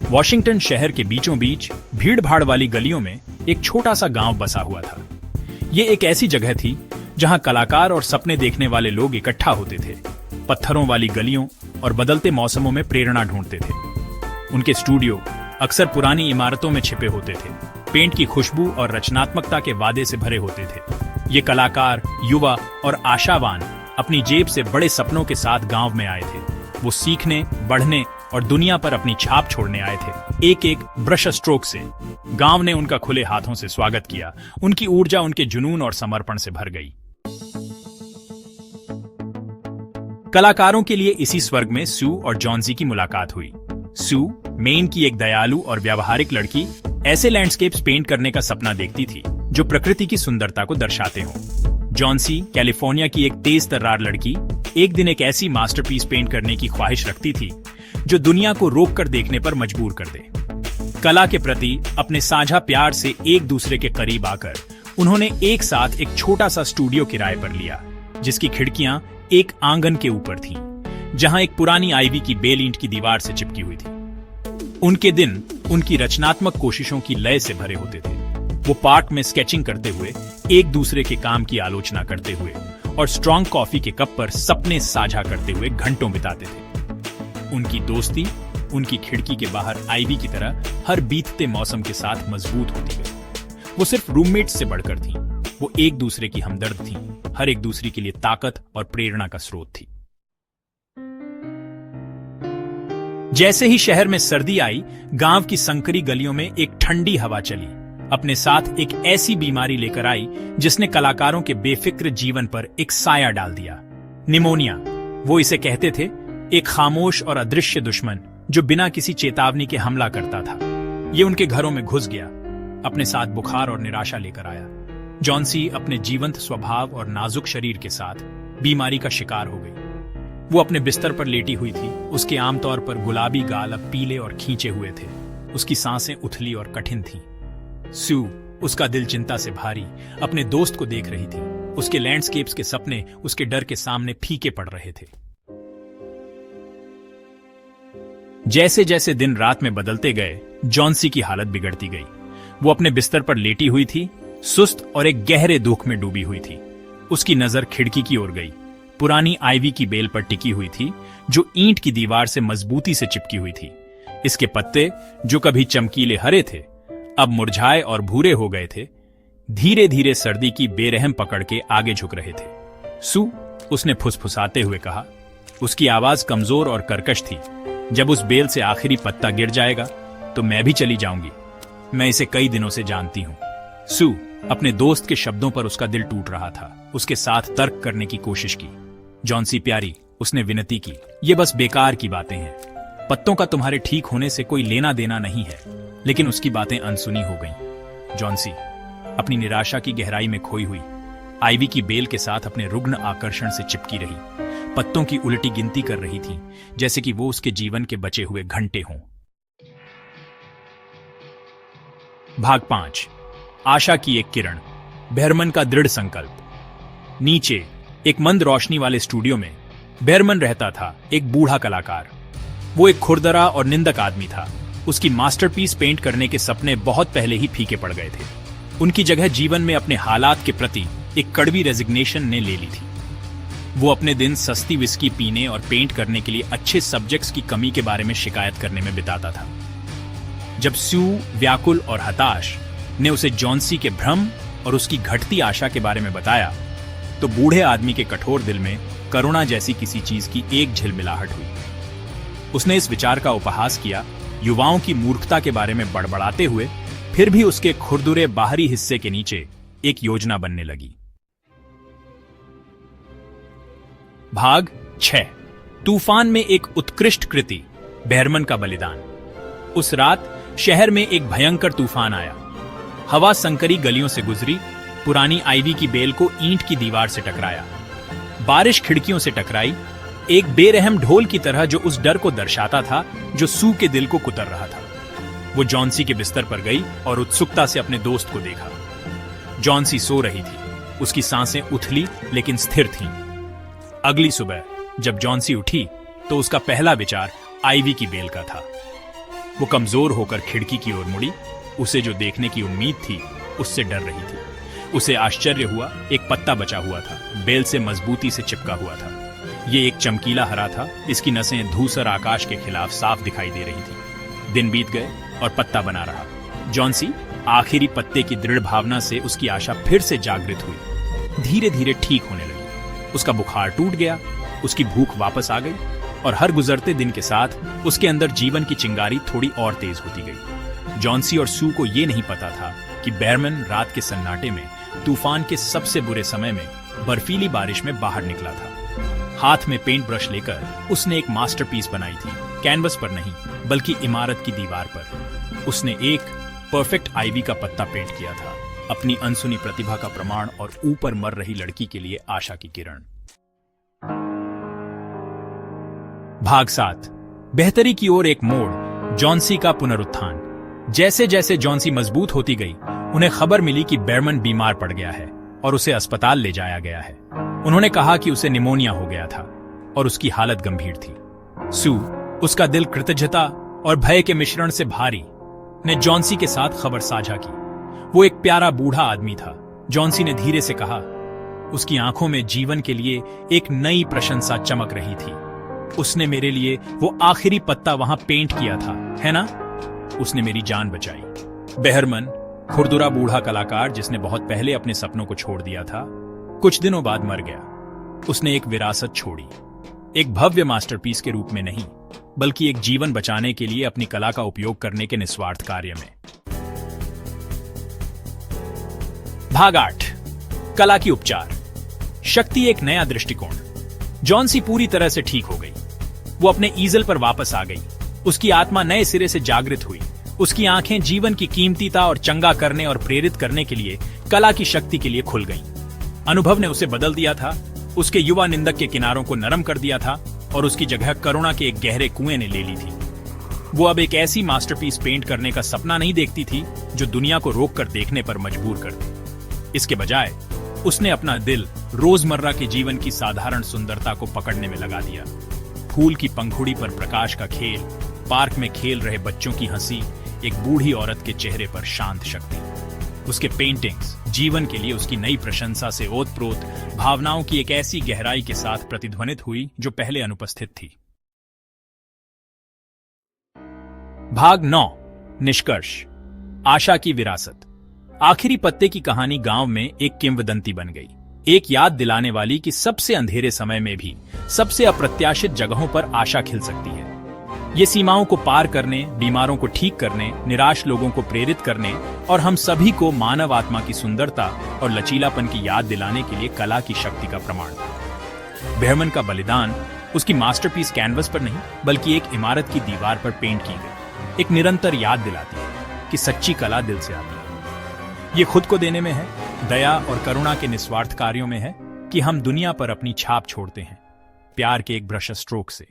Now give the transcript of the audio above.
Washington शहर के बीचों बीच भीड़-भाड़ वाली गलियों में एक छोटा सा गांव बसा हुआ था। ये एक ऐसी जगह थी जहां कलाकार और सपने देखने वाले लोग इकट्ठा होते थे, पत्थरों वाली गलियों और बदलते मौसमों में प्रेरणा ढूंढते थे। उनके स्टूडियो अक्सर पुरानी इमारतों में छिपे होते थे, पेंट की खुशबू और रचनात्मकता के वादे से भरे होते थे। ये कलाकार, युवा और आशावान अपनी जेब से बड़े सपनों के साथ गांव में आए थे। वो सीखने, बढ़ने और दुनिया पर अपनी छाप छोड़ने आए थे। एक एक ब्रश स्ट्रोक से गांव ने उनका खुले हाथों से स्वागत किया। उनकी ऊर्जा उनके जुनून और समर्पण से भर गई। कलाकारों के लिए इसी स्वर्ग में सू और जॉन्सी की मुलाकात हुई। सू, मेन की एक दयालु और व्यावहारिक लड़की, ऐसे लैंडस्केप्स पेंट करने का सपना देखती थी जो प्रकृति की सुंदरता को दर्शाते हों। जॉन्सी, कैलिफोर्निया की एक तेज तर्रार लड़की, एक दिन एक ऐसी मास्टरपीस पेंट करने की ख्वाहिश रखती थी जो दुनिया को रोक कर देखने पर मजबूर कर दे। कला के प्रति अपने साझा प्यार से एक दूसरे के करीब आकर उन्होंने एक साथ एक छोटा सा स्टूडियो किराए पर लिया, जिसकी खिड़कियां एक आंगन के ऊपर थीं, जहां एक पुरानी आइवी की बेल ईंट की दीवार से चिपकी हुई थी। उनके दिन उनकी रचनात्मक कोशिशों की लय से भरे होते थे। वो पार्क में स्केचिंग करते हुए, एक दूसरे के काम की आलोचना करते हुए और स्ट्रॉन्ग कॉफी के कप पर सपने साझा करते हुए घंटों बिताते थे। उनकी दोस्ती उनकी खिड़की के बाहर आइवी की तरह हर बीतते मौसम के साथ मजबूत होती गई। वो सिर्फ रूममेट्स से बढ़कर थीं। वो एक दूसरे की हमदर्द थीं, हर एक दूसरे के लिए ताकत और प्रेरणा का स्रोत थी। जैसे ही शहर में सर्दी आई, गांव की संकरी गलियों में एक ठंडी हवा चली। अपने साथ एक ऐसी बीमारी लेकर आई जिसने कलाकारों के बेफिक्र जीवन पर एक साया डाल दिया। निमोनिया, वो इसे कहते थे, एक खामोश और अदृश्य दुश्मन जो बिना किसी चेतावनी के हमला करता था। ये उनके घरों में घुस गया, अपने साथ बुखार और निराशा लेकर आया। जॉन्सी अपने जीवंत स्वभाव और नाजुक शरीर के साथ बीमारी का शिकार हो गई। वो अपने बिस्तर पर लेटी हुई थी। उसके आमतौर पर गुलाबी गाल अब पीले और खींचे हुए थे। उसकी सांसें उथली और कठिन थीं। सू, उसका दिल चिंता से भारी, अपने दोस्त को देख रही थी। उसके लैंडस्केप्स के सपने उसके डर के सामने फीके पड़ रहे थे। जैसे जैसे दिन रात में बदलते गए, जॉन्सी की हालत बिगड़ती गई। वो अपने बिस्तर पर लेटी हुई थी, सुस्त और एक गहरे दुख में डूबी हुई थी। उसकी नजर खिड़की की ओर गई। पुरानी आइवी की बेल पर टिकी हुई थी, जो ईंट की दीवार से मजबूती से चिपकी हुई थी। इसके पत्ते, जो कभी चमकीले हरे थे, अब मुरझाए और भूरे हो गए थे। धीरे धीरे सर्दी की बेरहम पकड़ के आगे झुक रहे थे। सू, उसने फुसफुसाते हुए कहा। उसकी आवाज कमजोर और कर्कश थी। जब उस बेल से आखिरी पत्ता गिर जाएगा तो मैं भी चली जाऊंगी। मैं इसे कई दिनों से जानती हूं। सू, अपने दोस्त के शब्दों पर उसका दिल टूट रहा था। उसके साथ तर्क करने की कोशिश की। जॉन्सी प्यारी, उसने विनती की, ये बस बेकार की बातें हैं। पत्तों का तुम्हारे ठीक होने से कोई लेना देना नहीं है। लेकिन उसकी बातें अनसुनी हो गईं। जॉन्सी, अपनी निराशा की गहराई में खोई हुई, आइवी की बेल के साथ अपने रुग्ण आकर्षण से चिपकी रही। पत्तों की उल्टी गिनती कर रही थी, जैसे कि वो उसके जीवन के बचे हुए घंटे हों। भाग 5। आशा की एक किरण। बेहरमन का दृढ़ संकल्प। नीचे एक मंद रोशनी वाले स्टूडियो में बेहरमन रहता था, एक बूढ़ा कलाकार। वो एक खुरदरा और निंदक आदमी था। उसकी मास्टरपीस पेंट करने के सपने बहुत पहले ही फीके पड़ गए थे। उनकी जगह जीवन में अपने हालात के प्रति एक कड़वी रेजिग्नेशन ने ले ली थी। वो अपने दिन सस्ती विस्की पीने और पेंट करने के लिए अच्छे सब्जेक्ट्स की कमी के बारे में शिकायत करने में बिताता था। जब सू, व्याकुल और हताश, ने उसे जॉन्सी के भ्रम और उसकी घटती आशा के बारे में बताया, तो बूढ़े आदमी के कठोर दिल में करुणा जैसी किसी चीज की एक झिलमिलाहट हुई। उसने इस विचार का उपहास किया, युवाओं की मूर्खता के बारे में बड़बड़ाते हुए। फिर भी उसके खुरदुरे बाहरी हिस्से के नीचे एक योजना बनने लगी। भाग 6। तूफान में एक उत्कृष्ट कृति, बेहरमन का बलिदान। उस रात शहर में एक भयंकर तूफान आया। हवा संकरी गलियों से गुजरी, पुरानी आइवी की बेल को ईंट की दीवार से टकराया। बारिश खिड़कियों से टकराई, एक बेरहम ढोल की तरह जो उस डर को दर्शाता था जो सू के दिल को कुतर रहा था। वो जॉन्सी के बिस्तर पर गई और उत्सुकता से अपने दोस्त को देखा। जॉन्सी सो रही थी। उसकी सांसें उथली लेकिन स्थिर थीं। अगली सुबह जब जॉन्सी उठी तो उसका पहला विचार आइवी की बेल का था। वो कमजोर होकर खिड़की की ओर मुड़ी। उसे जो देखने की उम्मीद थी उससे डर रही थी। उसे आश्चर्य हुआ, एक पत्ता बचा हुआ था, बेल से मजबूती से चिपका हुआ था। ये एक चमकीला हरा था, इसकी नसें धूसर आकाश के खिलाफ साफ दिखाई दे रही थी। दिन बीत गए और पत्ता बना रहा। जॉन्सी आखिरी पत्ते की दृढ़ भावना से उसकी आशा फिर से जागृत हुई। धीरे धीरे ठीक होने लगी। उसका बुखार टूट गया, उसकी भूख वापस आ गई और हर गुजरते दिन के साथ उसके अंदर जीवन की चिंगारी थोड़ी और तेज होती गई। जॉन्सी और सू को यह नहीं पता था कि बेरमन रात के सन्नाटे में, तूफान के सबसे बुरे समय में, बर्फीली बारिश में बाहर निकला था। हाथ में पेंट ब्रश लेकर उसने एक मास्टरपीस बनाई थी, कैनवस पर नहीं बल्कि इमारत की दीवार पर। उसने एक परफेक्ट आइवी का पत्ता पेंट किया था, अपनी अनसुनी प्रतिभा का प्रमाण और ऊपर मर रही लड़की के लिए आशा की किरण। भाग 7। बेहतरी की ओर एक मोड़, जॉन्सी का पुनरुत्थान। जैसे जैसे जॉन्सी मजबूत होती गई, उन्हें खबर मिली कि बेरमन बीमार पड़ गया है और उसे अस्पताल ले जाया गया है। उन्होंने कहा कि उसे निमोनिया हो गया था और उसकी हालत गंभीर थी। सू, उसका दिल कृतज्ञता और भय के मिश्रण से भारी, ने जॉन्सी के साथ खबर साझा की। वो एक प्यारा बूढ़ा आदमी था, जॉन्सी ने धीरे से कहा। उसकी आंखों में जीवन के लिए एक नई प्रशंसा चमक रही थी। उसने मेरे लिए वो आखिरी पत्ता वहां पेंट किया था, है ना? उसने मेरी जान बचाई। बेहरमन, खुरदुरा बूढ़ा कलाकार जिसने बहुत पहले अपने सपनों को छोड़ दिया था, कुछ दिनों बाद मर गया। उसने एक विरासत छोड़ी, एक भव्य मास्टरपीस के रूप में नहीं, बल्कि एक जीवन बचाने के लिए अपनी कला का उपयोग करने के निस्वार्थ कार्य में। भाग 8। कला की उपचार शक्ति, एक नया दृष्टिकोण। जॉन्सी पूरी तरह से ठीक हो गई। वो अपने ईजल पर वापस आ गई। उसकी आत्मा नए सिरे से जागृत हुई। उसकी आंखें जीवन की कीमतीता और चंगा करने और प्रेरित करने के लिए कला की शक्ति के लिए खुल गईं। अनुभव ने उसे बदल दिया था, उसके युवा निंदक के किनारों को नरम कर दिया था और उसकी जगह करुणा के एक गहरे कुएं ने ले ली थी। वो अब एक ऐसी मास्टरपीस पेंट करने का सपना नहीं देखती थी जो दुनिया को रोक कर देखने पर मजबूर कर दे। इसके बजाय उसने अपना दिल रोजमर्रा के जीवन की साधारण सुंदरता को पकड़ने में लगा दिया। फूल की पंखुड़ी पर प्रकाश का खेल, पार्क में खेल रहे बच्चों की हंसी, एक बूढ़ी औरत के चेहरे पर शांत शक्ति। उसके पेंटिंग्स जीवन के लिए उसकी नई प्रशंसा से ओतप्रोत भावनाओं की एक ऐसी गहराई के साथ प्रतिध्वनित हुई जो पहले अनुपस्थित थी। भाग 9। निष्कर्ष, आशा की विरासत। आखिरी पत्ते की कहानी गांव में एक किंवदंती बन गई, एक याद दिलाने वाली कि सबसे अंधेरे समय में भी सबसे अप्रत्याशित जगहों पर आशा खिल सकती है। ये सीमाओं को पार करने, बीमारों को ठीक करने, निराश लोगों को प्रेरित करने और हम सभी को मानव आत्मा की सुंदरता और लचीलापन की याद दिलाने के लिए कला की शक्ति का प्रमाण था। बेरमन का बलिदान उसकी मास्टरपीस कैनवस पर नहीं बल्कि एक इमारत की दीवार पर पेंट की गई एक निरंतर याद दिलाती है कि सच्ची कला दिल से आती है। ये खुद को देने में है, दया और करुणा के निस्वार्थ कार्यों में है कि हम दुनिया पर अपनी छाप छोड़ते हैं, प्यार के एक ब्रश स्ट्रोक से।